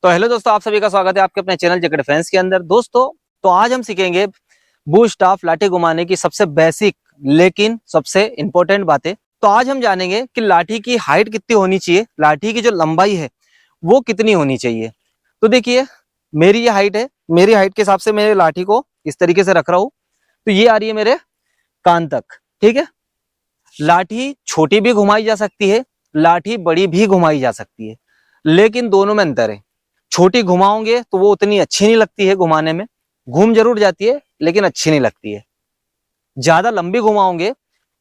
तो हेलो दोस्तों, आप सभी का स्वागत है आपके अपने चैनल जगह डिफेंस के अंदर। दोस्तों तो आज हम सीखेंगे बूस्ट ऑफ लाठी घुमाने की सबसे बेसिक लेकिन सबसे इंपॉर्टेंट बातें। तो आज हम जानेंगे कि लाठी की हाइट कितनी होनी चाहिए, लाठी की जो लंबाई है वो कितनी होनी चाहिए। तो देखिए, मेरी ये हाइट है, मेरी हाइट के हिसाब से मैं लाठी को इस तरीके से रख रहा हूँ। तो ये आ रही है मेरे कान तक, ठीक है। लाठी छोटी भी घुमाई जा सकती है, लाठी बड़ी भी घुमाई जा सकती है, लेकिन दोनों में अंतर है। छोटी घुमाओगे तो वो उतनी अच्छी नहीं लगती है घुमाने में, घूम जरूर जाती है लेकिन अच्छी नहीं लगती है। ज्यादा लंबी घुमाओगे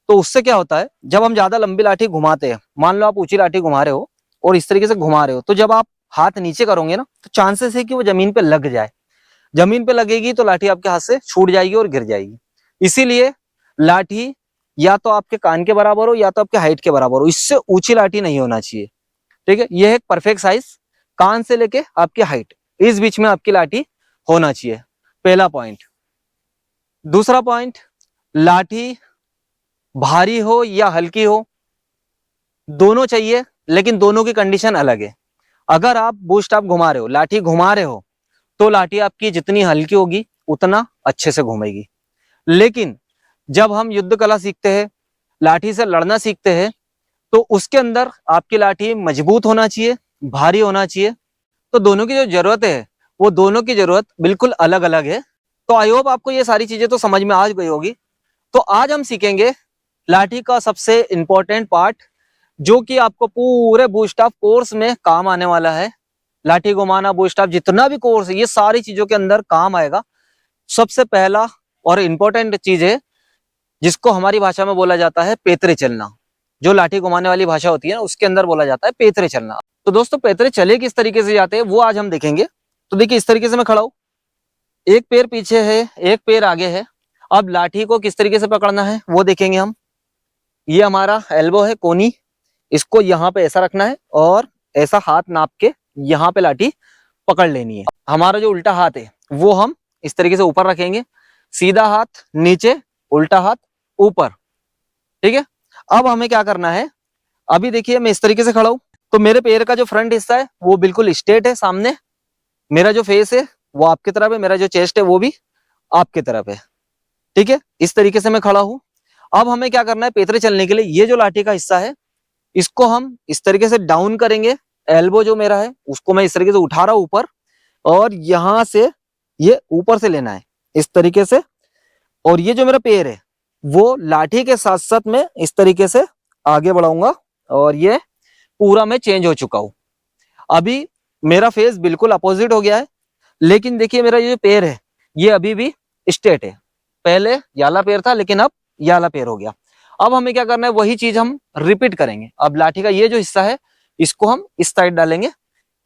तो उससे क्या होता है, जब हम ज्यादा लंबी लाठी घुमाते हैं, मान लो आप ऊंची लाठी घुमा रहे हो और इस तरीके से घुमा रहे हो, तो जब आप हाथ नीचे करोगे ना तो चांसेस है कि वो जमीन पे लग जाए। जमीन पे लगेगी तो लाठी आपके हाथ से छूट जाएगी और गिर जाएगी। इसीलिए लाठी या तो आपके कान के बराबर हो या तो आपके हाइट के बराबर हो, इससे ऊंची लाठी नहीं होना चाहिए, ठीक है। यह एक परफेक्ट साइज, कान से लेके आपकी हाइट, इस बीच में आपकी लाठी होना चाहिए, पहला पॉइंट। दूसरा पॉइंट, लाठी भारी हो या हल्की हो, दोनों चाहिए, लेकिन दोनों की कंडीशन अलग है। अगर आप बूस्ट अप घुमा रहे हो, लाठी घुमा रहे हो, तो लाठी आपकी जितनी हल्की होगी उतना अच्छे से घूमेगी। लेकिन जब हम युद्ध कला सीखते हैं, लाठी से लड़ना सीखते हैं, तो उसके अंदर आपकी लाठी मजबूत होना चाहिए, भारी होना चाहिए। तो दोनों की जो जरूरत है वो दोनों की जरूरत बिल्कुल अलग अलग है। तो आई होप आपको ये सारी चीजें तो समझ में आ गई होगी। तो आज हम सीखेंगे लाठी का सबसे इंपॉर्टेंट पार्ट, जो कि आपको पूरे बूस्ट ऑफ कोर्स में काम आने वाला है। लाठी घुमाना, बूस्ट ऑफ, जितना भी कोर्स है, ये सारी चीजों के अंदर काम आएगा। सबसे पहला और इंपॉर्टेंट चीज है जिसको हमारी भाषा में बोला जाता है पेतरे चलना। जो लाठी घुमाने वाली भाषा होती है ना, उसके अंदर बोला जाता है पेतरे चलना। तो दोस्तों, पेतरे चले किस तरीके से जाते हैं वो आज हम देखेंगे। तो देखिए, इस तरीके से मैं खड़ा हूं, एक पैर पीछे है, एक पैर आगे है। अब लाठी को किस तरीके से पकड़ना है वो देखेंगे हम। ये हमारा एल्बो है, कोनी, इसको यहाँ पे ऐसा रखना है और ऐसा हाथ नाप के यहाँ पे लाठी पकड़ लेनी है। हमारा जो उल्टा हाथ है वो हम इस तरीके से ऊपर रखेंगे, सीधा हाथ नीचे, उल्टा हाथ ऊपर, ठीक है। अब हमें क्या करना है, अभी देखिए मैं इस तरीके से खड़ा हूं, तो मेरे पैर का जो फ्रंट हिस्सा है वो बिल्कुल स्ट्रेट है सामने, मेरा जो फेस है वो आपकी तरफ है, मेरा जो चेस्ट है वो भी आपकी तरफ है, ठीक है। इस तरीके से मैं खड़ा हूं। अब हमें क्या करना है, पेतरे चलने के लिए ये जो लाठी का हिस्सा है इसको हम इस तरीके से डाउन करेंगे। एल्बो जो मेरा है उसको मैं इस तरीके से उठा रहा हूं ऊपर, और यहां से ये ऊपर से लेना है इस तरीके से। और ये जो मेरा पैर है वो लाठी के साथ साथ मैं इस तरीके से आगे बढ़ाऊंगा, और ये पूरा मैं चेंज हो चुका हूं। अभी मेरा फेस बिल्कुल अपोजिट हो गया है, लेकिन देखिए मेरा ये पैर है ये अभी भी स्ट्रेट है। पहले याला पैर था लेकिन अब याला पैर हो गया। अब हमें क्या करना है, वही चीज हम रिपीट करेंगे। अब लाठी का ये जो हिस्सा है इसको हम इस साइड डालेंगे,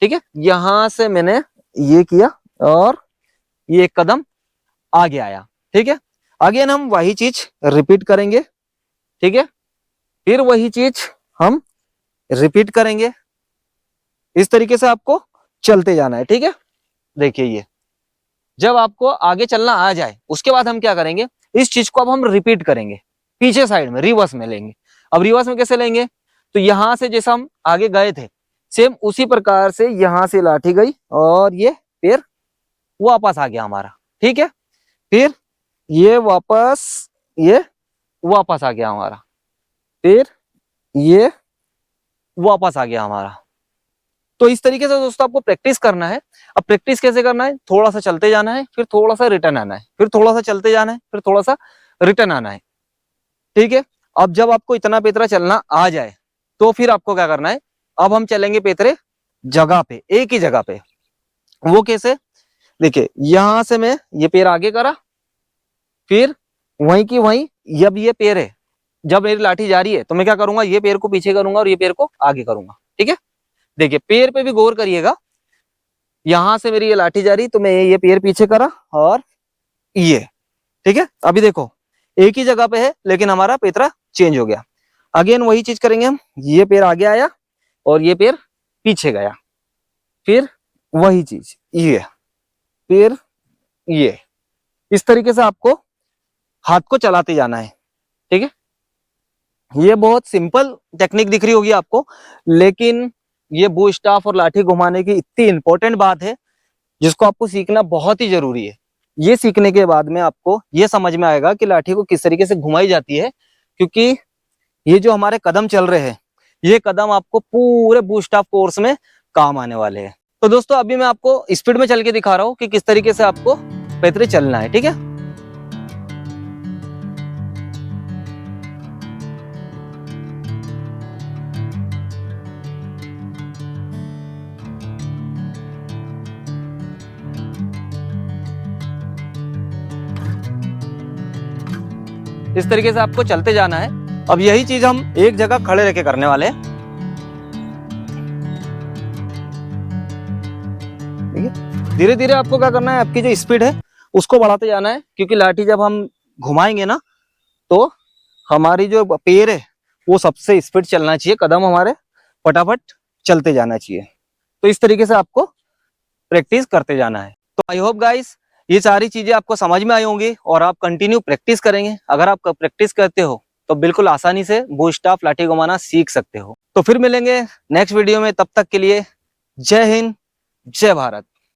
ठीक है। यहां से मैंने ये किया और ये एक कदम आगे आया, ठीक है। अगेन हम वही चीज रिपीट करेंगे, ठीक है। फिर वही चीज हम रिपीट करेंगे, इस तरीके से आपको चलते जाना है, ठीक है। देखिए, ये जब आपको आगे चलना आ जाए उसके बाद हम क्या करेंगे, इस चीज को अब हम रिपीट करेंगे पीछे साइड में, रिवर्स में लेंगे। अब रिवर्स में कैसे लेंगे, तो यहां से जैसे हम आगे गए थे सेम उसी प्रकार से यहां से लाठी गई और ये पैर वापस आ गया हमारा, ठीक है। फिर ये वापस, ये वापस आ गया हमारा, फिर ये वापस आ गया हमारा। तो इस तरीके से दोस्तों आपको प्रैक्टिस करना है। अब प्रैक्टिस कैसे करना है, थोड़ा सा चलते जाना है, फिर थोड़ा सा रिटर्न आना है, फिर थोड़ा सा चलते जाना है, फिर थोड़ा सा रिटर्न आना है, ठीक है। अब जब आपको इतना पेतरा चलना आ जाए तो फिर आपको क्या करना है, अब हम चलेंगे पेतरे जगह पे, एक ही जगह पे। वो कैसे, देखिए यहां से मैं ये पैर आगे करा, फिर वहीं की वहीं, जब ये पैर है, जब मेरी लाठी जा रही है तो मैं क्या करूंगा, ये पैर को पीछे करूंगा और ये पैर को आगे करूंगा, ठीक है। देखिए पैर पे भी गौर करिएगा, यहां से मेरी ये लाठी जा रही तो मैं ये पैर पीछे करा और ये, ठीक है। अभी देखो एक ही जगह पे है लेकिन हमारा पेतरा चेंज हो गया। अगेन वही चीज करेंगे हम, ये पैर आगे आया और ये पैर पीछे गया, फिर वही चीज, ये फिर ये, इस तरीके से आपको हाथ को चलाते जाना है, ठीक है। ये बहुत सिंपल टेक्निक दिख रही होगी आपको, लेकिन ये बू स्टाफ और लाठी घुमाने की इतनी इंपॉर्टेंट बात है जिसको आपको सीखना बहुत ही जरूरी है। ये सीखने के बाद में आपको ये समझ में आएगा कि लाठी को किस तरीके से घुमाई जाती है, क्योंकि ये जो हमारे कदम चल रहे हैं ये कदम आपको पूरे बू स्टाफ कोर्स में काम आने वाले हैं। तो दोस्तों अभी मैं आपको स्पीड में चल के दिखा रहा हूँ कि किस तरीके से आपको पैतरे चलना है, ठीक है। इस तरीके से आपको चलते जाना है। अब यही चीज हम एक जगह खड़े रह के करने वाले हैं, ठीक है। धीरे धीरे आपको क्या करना है, आपकी जो स्पीड है उसको बढ़ाते जाना है, क्योंकि लाठी जब हम घुमाएंगे ना तो हमारी जो पैर है वो सबसे स्पीड चलना चाहिए, कदम हमारे फटाफट चलते जाना चाहिए। तो इस तरीके से आपको प्रैक्टिस करते जाना है। तो आई होप गाइस ये सारी चीजें आपको समझ में आई होंगी और आप कंटिन्यू प्रैक्टिस करेंगे। अगर आप प्रैक्टिस करते हो तो बिल्कुल आसानी से बू स्टाफ लाठी घुमाना सीख सकते हो। तो फिर मिलेंगे नेक्स्ट वीडियो में, तब तक के लिए जय हिंद जय भारत।